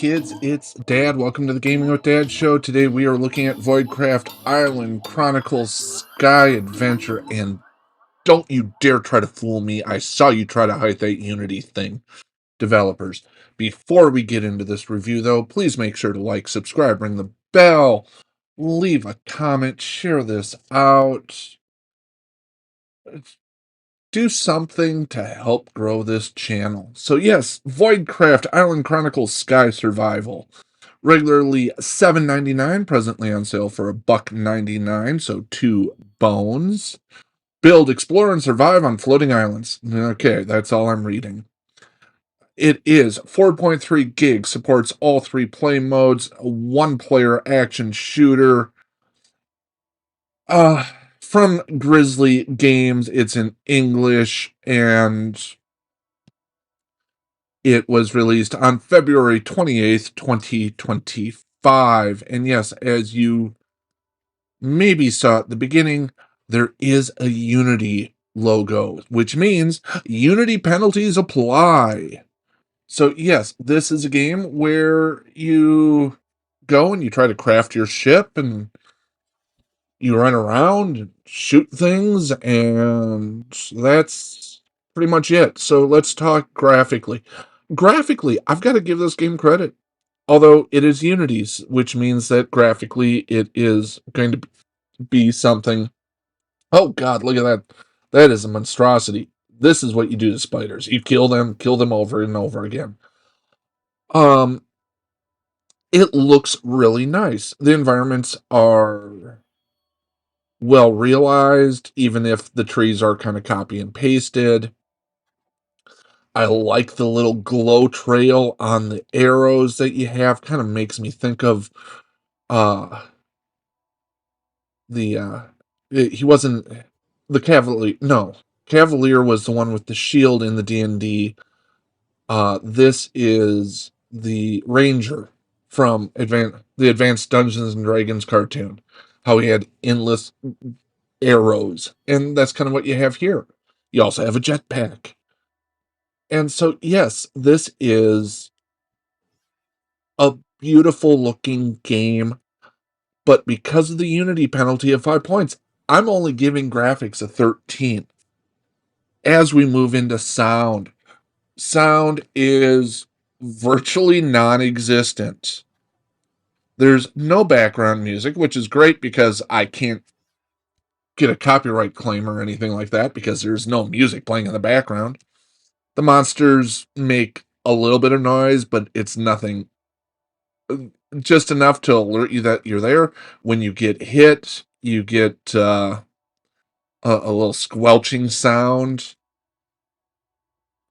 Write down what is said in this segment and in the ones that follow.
kids, it's Dad. Welcome to the Gaming with Dad show. Today we are looking at Voidcraft, Island, Chronicles, Sky Adventure, and don't you dare try to fool me. I saw you try to hide that Unity thing, developers. Before we get into this review, though, please make sure to like, subscribe, ring the bell, leave a comment, share this out. Do something to help grow this channel. So yes, Voidcraft, Island Chronicles, Sky Survival. Regularly $7.99, presently on sale for $1.99, so 2 bones. Build, explore, and survive on floating islands. Okay, that's all I'm reading. It is 4.3 gigs, supports all 3 play modes, a 1-player action shooter. From Grizzly Games, it's in English, and it was released on February 28th, 2025. And yes, as you maybe saw at the beginning, there is a Unity logo, which means Unity penalties apply. So yes, this is a game where you go and you try to craft your ship and you run around and shoot things, and that's pretty much it. So let's talk graphically. Graphically, I've got to give this game credit. Although it is Unity's, which means that graphically it is going to be something. Oh god, look at that. That is a monstrosity. This is what you do to spiders. You kill them over and over again. It looks really nice. The environments are well realized, even if the trees are kind of copy and pasted. I like the little glow trail on the arrows that you have. Kind of makes me think of he wasn't the Cavalier. No, Cavalier was the one with the shield in the D&D. This is the Ranger from the Advanced Dungeons and Dragons cartoon. How he had endless arrows, and that's kind of what you have here. You also have a jetpack. And so, yes, this is a beautiful looking game, but because of the Unity penalty of 5 points, I'm only giving graphics a 13. As we move into sound, sound is virtually non-existent. There's no background music, which is great because I can't get a copyright claim or anything like that because there's no music playing in the background. The monsters make a little bit of noise, but it's nothing, just enough to alert you that you're there. When you get hit, you get a little squelching sound.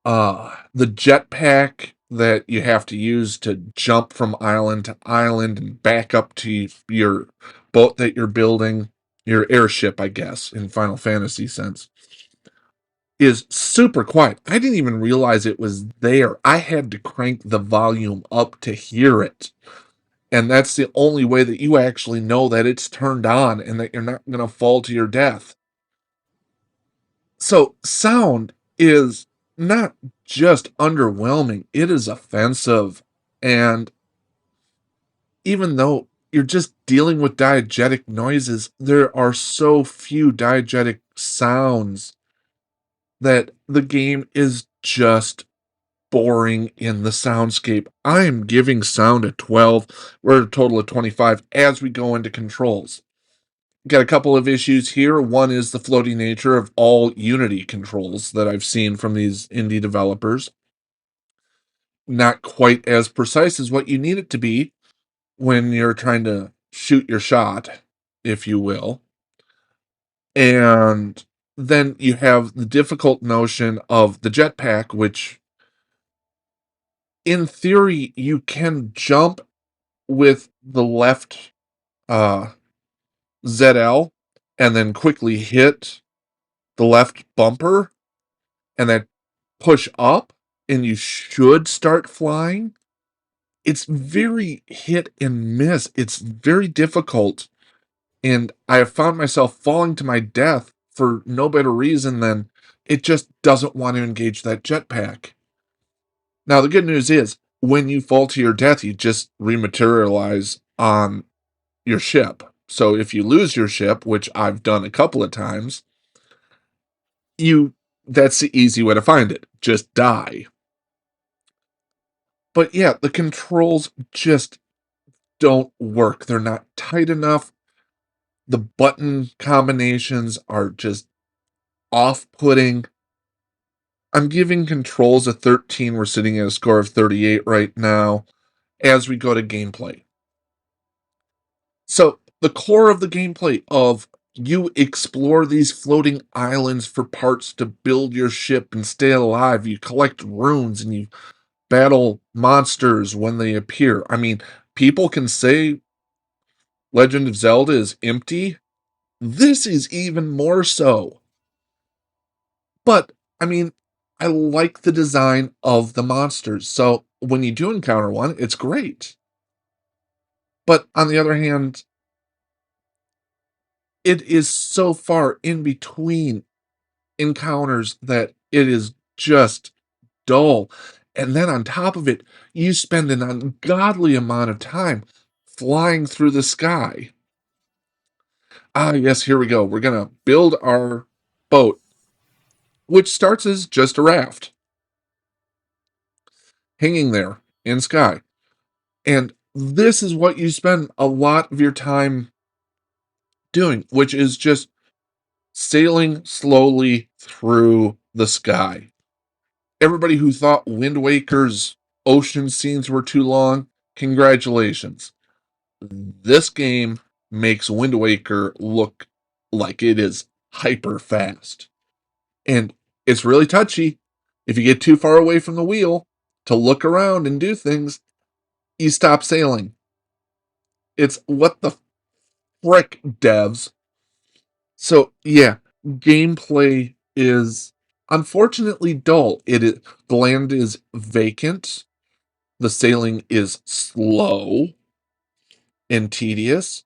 The jetpack that you have to use to jump from island to island and back up to your boat that you're building, your airship, I guess, in Final Fantasy sense, is super quiet. I didn't even realize it was there. I had to crank the volume up to hear it. And that's the only way that you actually know that it's turned on and that you're not going to fall to your death. So sound is not just underwhelming, it is offensive. And even though you're just dealing with diegetic noises, there are so few diegetic sounds that the game is just boring in the soundscape. I am giving sound a 12. We're at a total of 25 as we go into controls. Got a couple of issues here. One is the floaty nature of all Unity controls that I've seen from these indie developers. Not quite as precise as what you need it to be when you're trying to shoot your shot, if you will. And then you have the difficult notion of the jetpack, which in theory you can jump with the left ZL and then quickly hit the left bumper and then push up and you should start flying. It's very hit and miss. It's very difficult. And I have found myself falling to my death for no better reason than it just doesn't want to engage that jetpack. Now, the good news is when you fall to your death, you just rematerialize on your ship. So if you lose your ship, which I've done a couple of times, that's the easy way to find it. Just die. But yeah, the controls just don't work. They're not tight enough. The button combinations are just off-putting. I'm giving controls a 13. We're sitting at a score of 38 right now as we go to gameplay. So the core of the gameplay of you explore these floating islands for parts to build your ship and stay alive. You collect runes and you battle monsters when they appear. I mean, people can say Legend of Zelda is empty. This is even more so. But, I mean, I like the design of the monsters. So when you do encounter one, it's great. But on the other hand, it is so far in between encounters that it is just dull. And then on top of it, you spend an ungodly amount of time flying through the sky. Ah, yes, here we go. We're going to build our boat, which starts as just a raft hanging there in sky. And this is what you spend a lot of your time doing, which is just sailing slowly through the sky. Everybody who thought Wind Waker's ocean scenes were too long, congratulations. This game makes Wind Waker look like it is hyper fast. And it's really touchy. If you get too far away from the wheel to look around and do things, you stop sailing. It's what the frick, devs. So, yeah, gameplay is unfortunately dull. The land is vacant. The sailing is slow and tedious.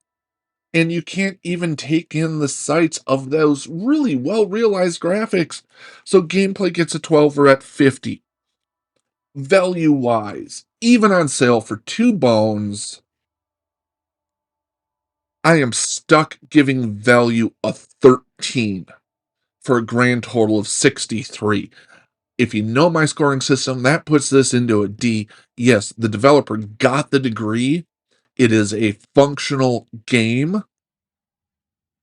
And you can't even take in the sights of those really well-realized graphics. So gameplay gets a 12 or at 50. Value-wise, even on sale for 2 bones, I am stuck giving value a 13 for a grand total of 63. If you know my scoring system, that puts this into a D. Yes, the developer got the degree. It is a functional game,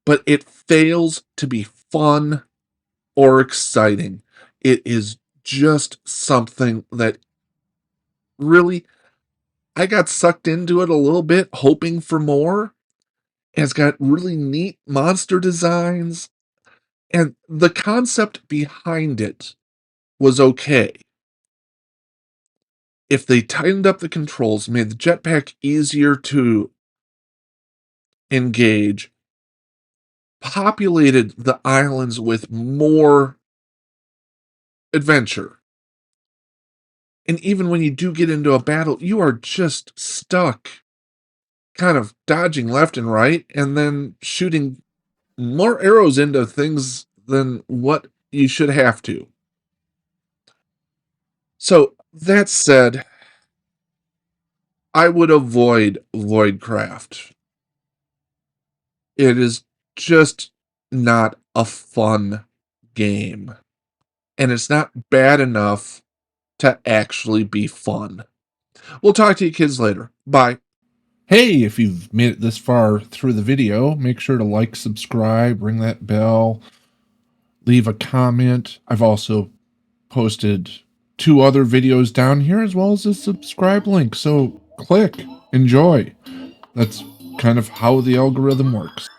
but it fails to be fun or exciting. It is just something that really, I got sucked into it a little bit, hoping for more. It's got really neat monster designs, and the concept behind it was okay. If they tightened up the controls, made the jetpack easier to engage, populated the islands with more adventure, and even when you do get into a battle, you are just stuck kind of dodging left and right and then shooting more arrows into things than what you should have to. So, that said, I would avoid Voidcraft. It is just not a fun game. And it's not bad enough to actually be fun. We'll talk to you kids later. Bye. Hey, if you've made it this far through the video, make sure to like, subscribe, ring that bell, leave a comment. I've also posted 2 other videos down here as well as a subscribe link. So click, enjoy. That's kind of how the algorithm works.